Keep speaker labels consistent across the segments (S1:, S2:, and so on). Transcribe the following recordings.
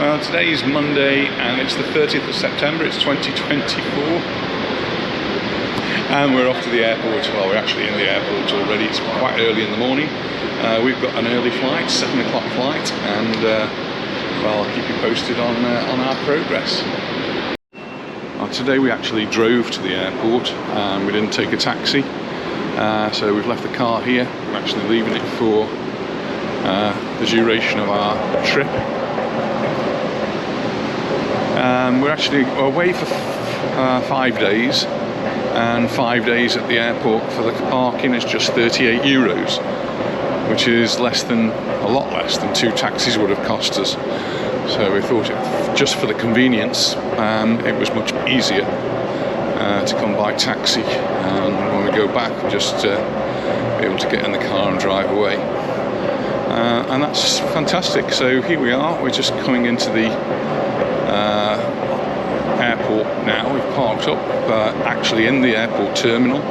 S1: Well, today is Monday and it's the 30th of September, it's 2024. And we're off to the airport. Well, we're actually in the airport already. It's quite early in the morning. We've got an early flight, 7 o'clock flight, and well, I'll keep you posted on our progress. Today we actually drove to the airport. We didn't take a taxi. So we've left the car here. We're actually leaving it for the duration of our trip. We're actually away for 5 days, and 5 days at the airport for the parking is just €38, which is a lot less than 2 taxis would have cost us. So we thought just for the convenience, it was much easier to come by taxi, and when we go back we'll just be able to get in the car and drive away, and that's fantastic. So here we are, we're just coming into the airport now. We've parked up actually in the airport terminal,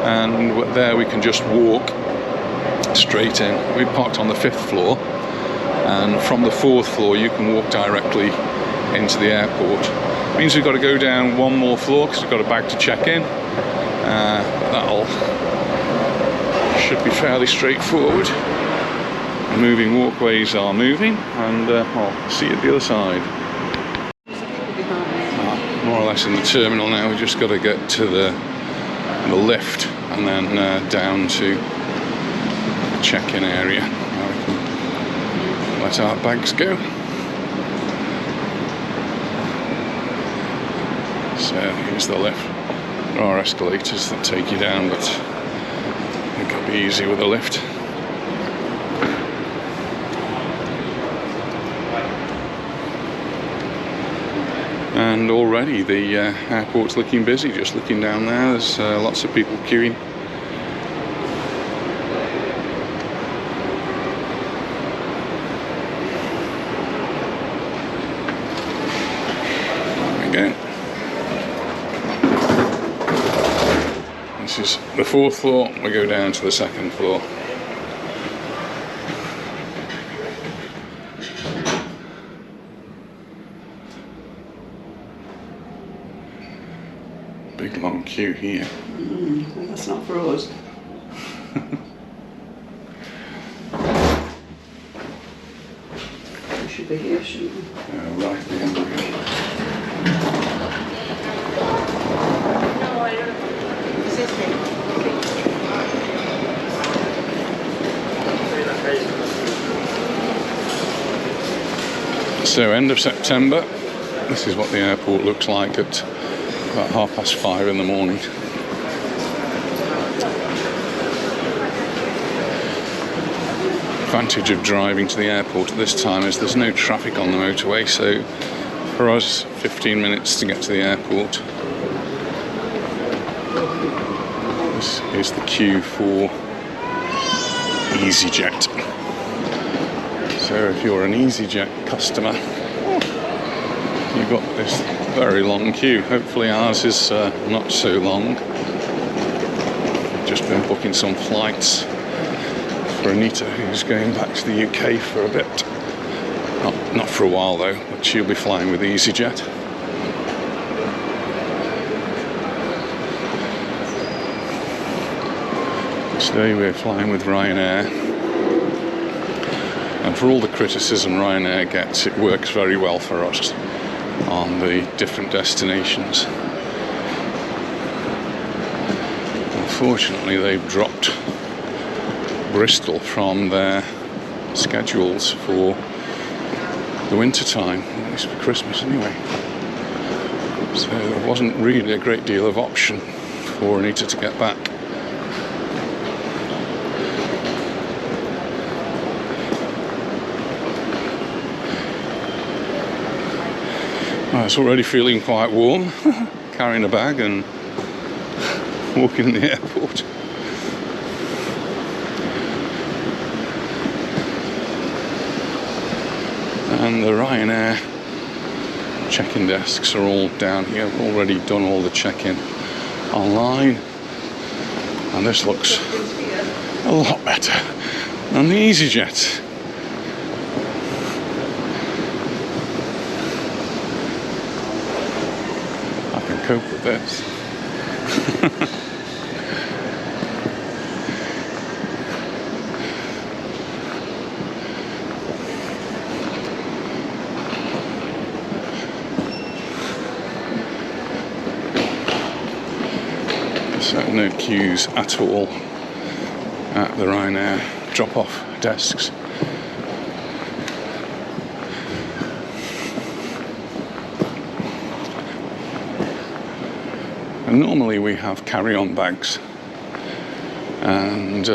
S1: and there we can just walk straight in. We parked on the 5th floor, and from the 4th floor you can walk directly into the airport. It means we've got to go down one more floor because we've got a bag to check in. But should be fairly straightforward. The moving walkways are moving, and I'll see you at the other side. More or less in the terminal now. We've just got to get to the lift and then down to the check-in area. Now we can let our bags go. So here's the lift. There are escalators that take you down, but I think it'll be easy with a lift. And already the airport's looking busy. Just looking down there, there's lots of people queuing. There we go. This is the 4th floor. We go down to the 2nd floor. Big long queue here.
S2: That's not for us. We should be here, shouldn't we?
S1: Right at the end of it. So end of September, this is what the airport looks like at about 5:30 in the morning. Advantage of driving to the airport at this time is there's no traffic on the motorway, so for us 15 minutes to get to the airport. This is the queue for EasyJet. So if you're an EasyJet customer, you've got this very long queue. Hopefully ours is not so long. Just been booking some flights for Anita, who's going back to the UK for a bit. Not for a while though, but she'll be flying with EasyJet. Today we're flying with Ryanair. And for all the criticism Ryanair gets, it works very well for us on the different destinations. Unfortunately, they've dropped Bristol from their schedules for the winter time, at least for Christmas anyway. So there wasn't really a great deal of option for Anita to get back. It's already feeling quite warm, carrying a bag and walking in the airport. And the Ryanair check-in desks are all down here. I've already done all the check-in online, and this looks a lot better than the EasyJet. cope with this. So no queues at all at the Ryanair drop-off desks. And normally we have carry-on bags and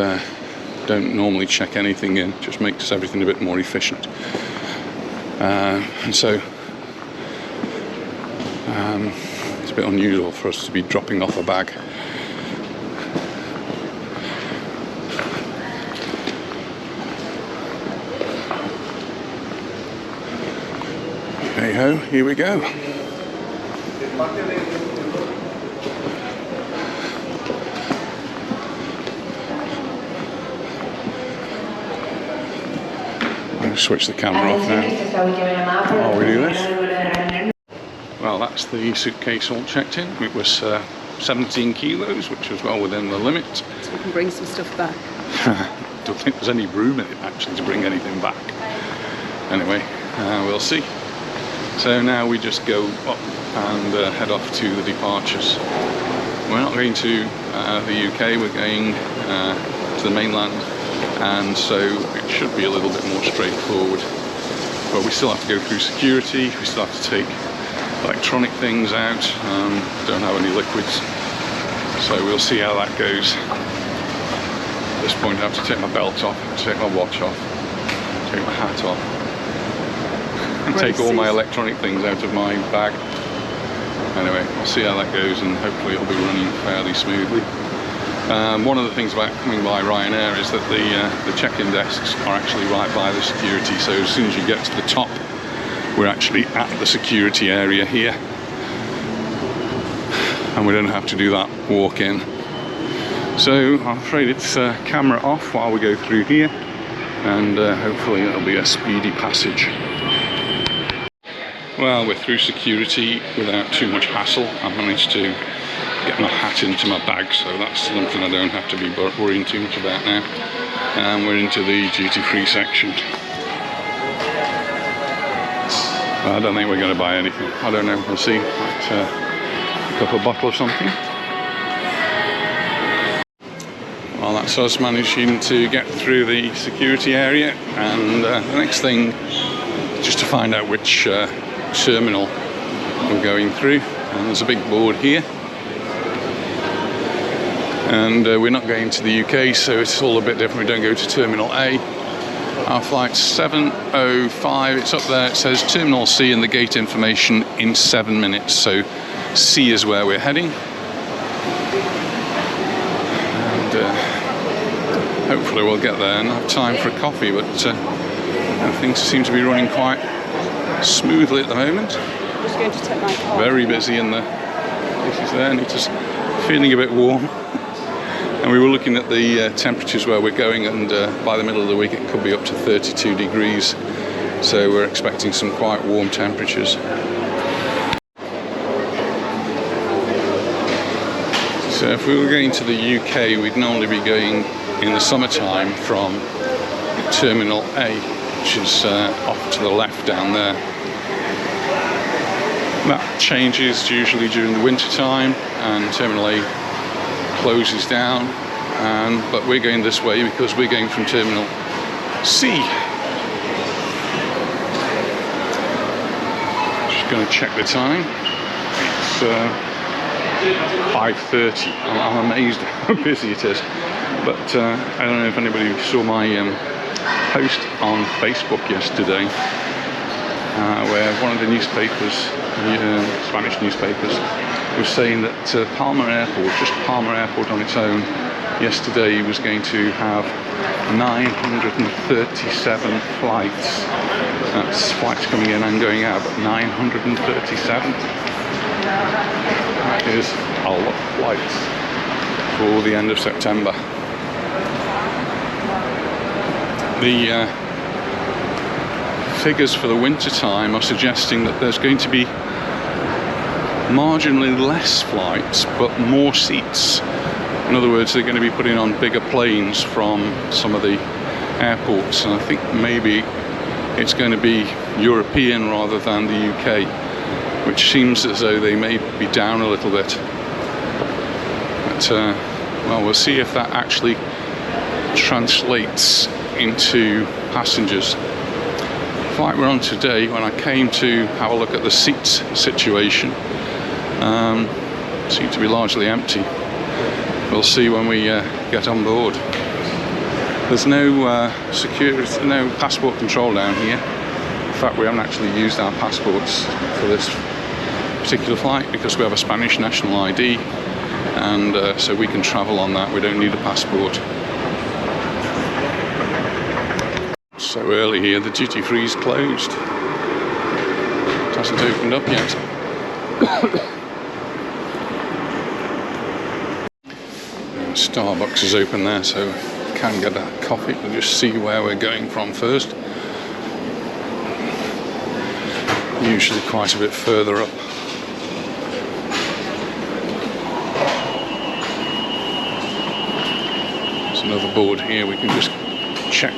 S1: don't normally check anything in, just makes everything a bit more efficient. And so it's a bit unusual for us to be dropping off a bag. Hey ho, here we go. I'm going to switch the camera off now. Oh, we do this? Well, that's the suitcase all checked in. It was 17 kilos, which was well within the limit.
S2: So we can bring some stuff back.
S1: Don't think there's any room in it actually to bring anything back. Anyway, we'll see. So now we just go up and head off to the departures. We're not going to the UK, we're going to the mainland, and so it should be a little bit more straightforward. But we still have to go through security, we still have to take electronic things out, don't have any liquids, so we'll see how that goes. At this point I have to take my belt off, take my watch off, take my hat off, and take all my electronic things out of my bag. Anyway, we'll see how that goes, and hopefully it'll be running fairly smoothly. One of the things about coming by Ryanair is that the check-in desks are actually right by the security, so as soon as you get to the top, we're actually at the security area here, and we don't have to do that walk in. So I'm afraid it's camera off while we go through here, and hopefully it'll be a speedy passage. Well, we're through security without too much hassle. I managed to get my hat into my bag, so that's something I don't have to be worrying too much about now. And we're into the duty-free section. I don't think we're going to buy anything. I don't know, we'll see. Might pick up a bottle of something. Well, that's us managing to get through the security area, and the next thing is just to find out which terminal we're going through. And there's a big board here. And we're not going to the UK, so it's all a bit different. We don't go to Terminal A. Our flight's 7:05, it's up there, it says Terminal C and the gate information in 7 minutes. So C is where we're heading. And hopefully we'll get there and have time for a coffee, but things seem to be running quite smoothly at the moment.
S2: I'm just going to take my car.
S1: Very busy in the places there, and it's just feeling a bit warm. And we were looking at the temperatures where we're going, and by the middle of the week it could be up to 32 degrees. So we're expecting some quite warm temperatures. So if we were going to the UK, we'd normally be going in the summertime from Terminal A, which is off to the left down there. That changes usually during the winter time, and Terminal A closes down, but we're going this way because we're going from Terminal C. Just going to check the time. It's 5:30. I'm amazed how busy it is. But I don't know if anybody saw my post on Facebook yesterday, where one of the newspapers, Spanish newspapers, was saying that Palma Airport, just Palma Airport on its own, yesterday was going to have 937 flights. That's flights coming in and going out, but 937. That is a lot of flights for the end of September. The figures for the winter time are suggesting that there's going to be marginally less flights but more seats. In other words, they're going to be putting on bigger planes from some of the airports, and I think maybe it's going to be European rather than the UK, which seems as though they may be down a little bit. But well, we'll see if that actually translates into passengers. The flight we're on today, when I came to have a look at the seats situation, seemed to be largely empty. We'll see when we get on board. There's no security, no passport control down here. In fact, we haven't actually used our passports for this particular flight because we have a Spanish national ID, and so we can travel on that. We don't need a passport. So early here, the duty free is closed. It hasn't opened up yet. Starbucks is open there, so we can get a coffee. We'll just see where we're going from first. Usually quite a bit further up. There's another board here we can just check.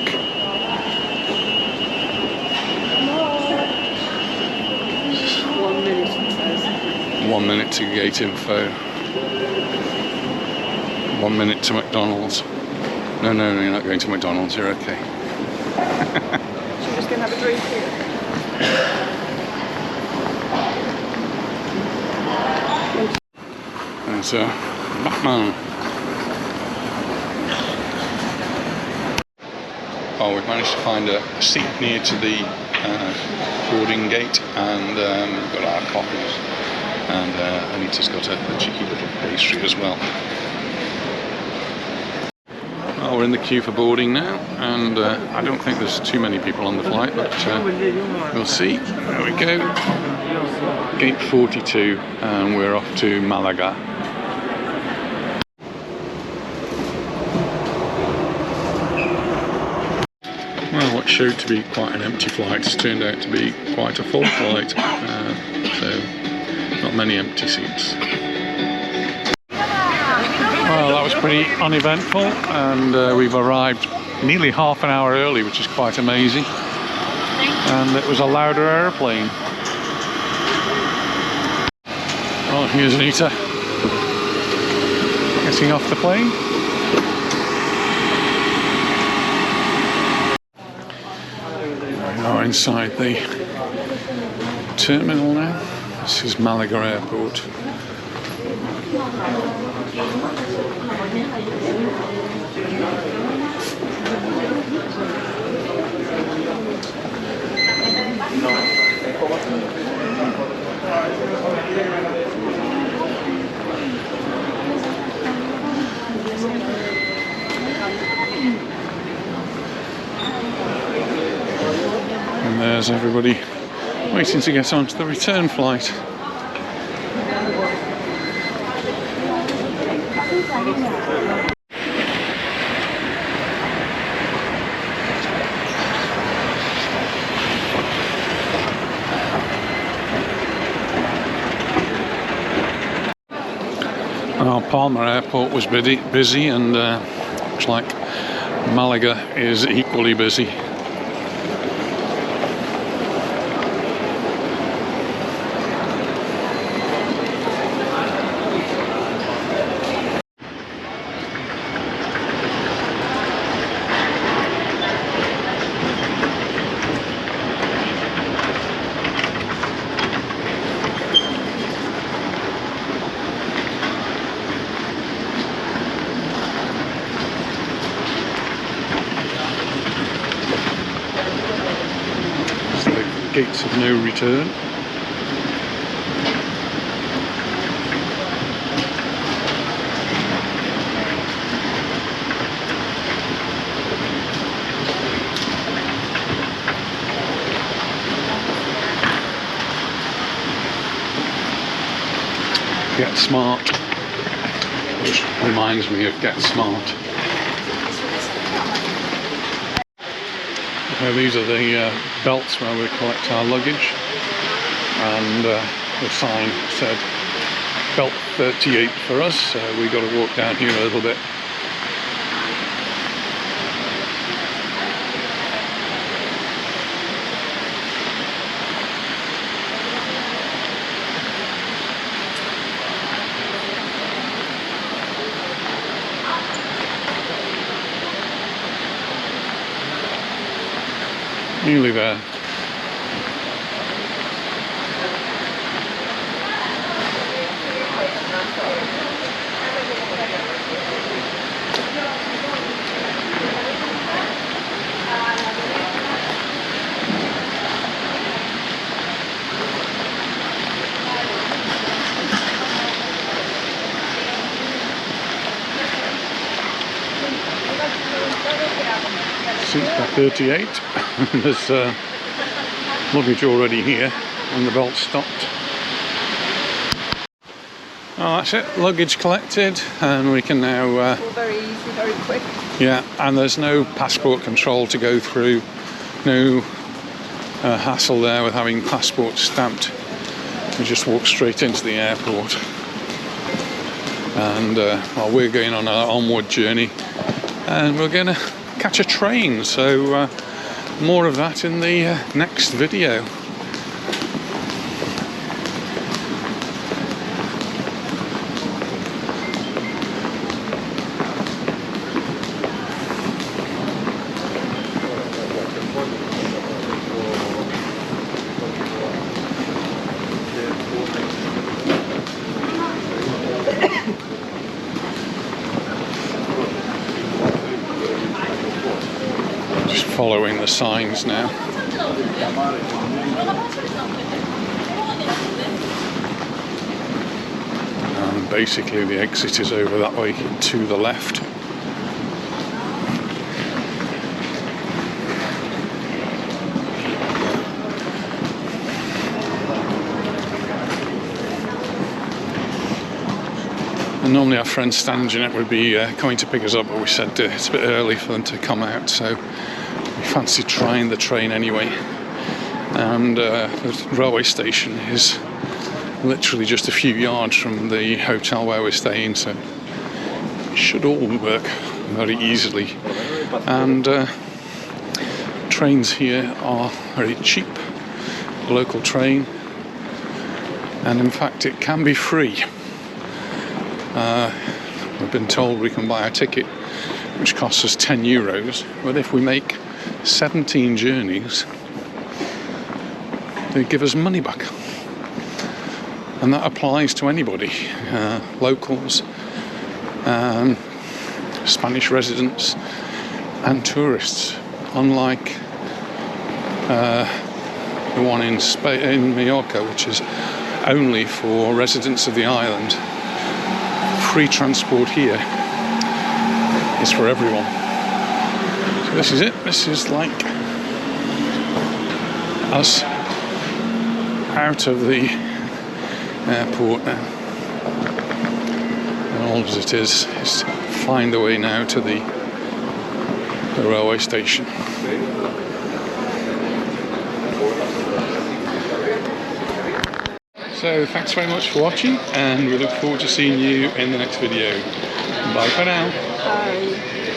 S2: 1 minute.
S1: 1 minute to gate info. 1 minute to McDonald's. No, you're not going to McDonald's, you're okay.
S2: So we're just going to have a drink here.
S1: There's Batman. Oh, we've managed to find a seat near to the boarding gate, and we've got our coffees, and Anita's got a cheeky little pastry as well. Well, we're in the queue for boarding now, and I don't think there's too many people on the flight, but we'll see. There we go. Gate 42, and we're off to Malaga. Well, what showed to be quite an empty flight has turned out to be quite a full flight, so not many empty seats. Well, that was pretty uneventful, and we've arrived nearly half an hour early, which is quite amazing. And it was a Lauda aeroplane. Well, here's Anita getting off the plane. We are inside the terminal now. This is Malaga Airport. And there's everybody waiting to get onto the return flight. Well, Palma Airport was busy, and looks like Malaga is equally busy. Gates of no return. Get Smart, which reminds me of Get Smart. These are the belts where we collect our luggage, and the sign said belt 38 for us, so we got to walk down here a little bit. Nearly there. Seats by 38. There's luggage already here and the belt stopped. Oh, that's it, luggage collected, and we can now
S2: All very easy, very quick.
S1: yeah, and there's no passport control to go through, no hassle there with having passports stamped. We just walk straight into the airport, and well, we're going on our onward journey, and we're going to catch a train, so more of that in the next video. Just following the signs now. And basically the exit is over that way to the left. And normally our friend Stan and Jeanette would be coming to pick us up, but we said it's a bit early for them to come out, so we fancied trying the train anyway. And the railway station is literally just a few yards from the hotel where we're staying, so it should all work very easily. And trains here are very cheap, local train, and in fact it can be free. We've been told we can buy a ticket which costs us €10, but if we make 17 journeys they give us money back, and that applies to anybody, locals, Spanish residents and tourists, unlike the one in in Mallorca, which is only for residents of the island. Free transport here is for everyone. So this is it. This is like us out of the airport now. And all it is to find the way now to the railway station. So thanks very much for watching, and we look forward to seeing you in the next video. Bye for now.
S2: Bye.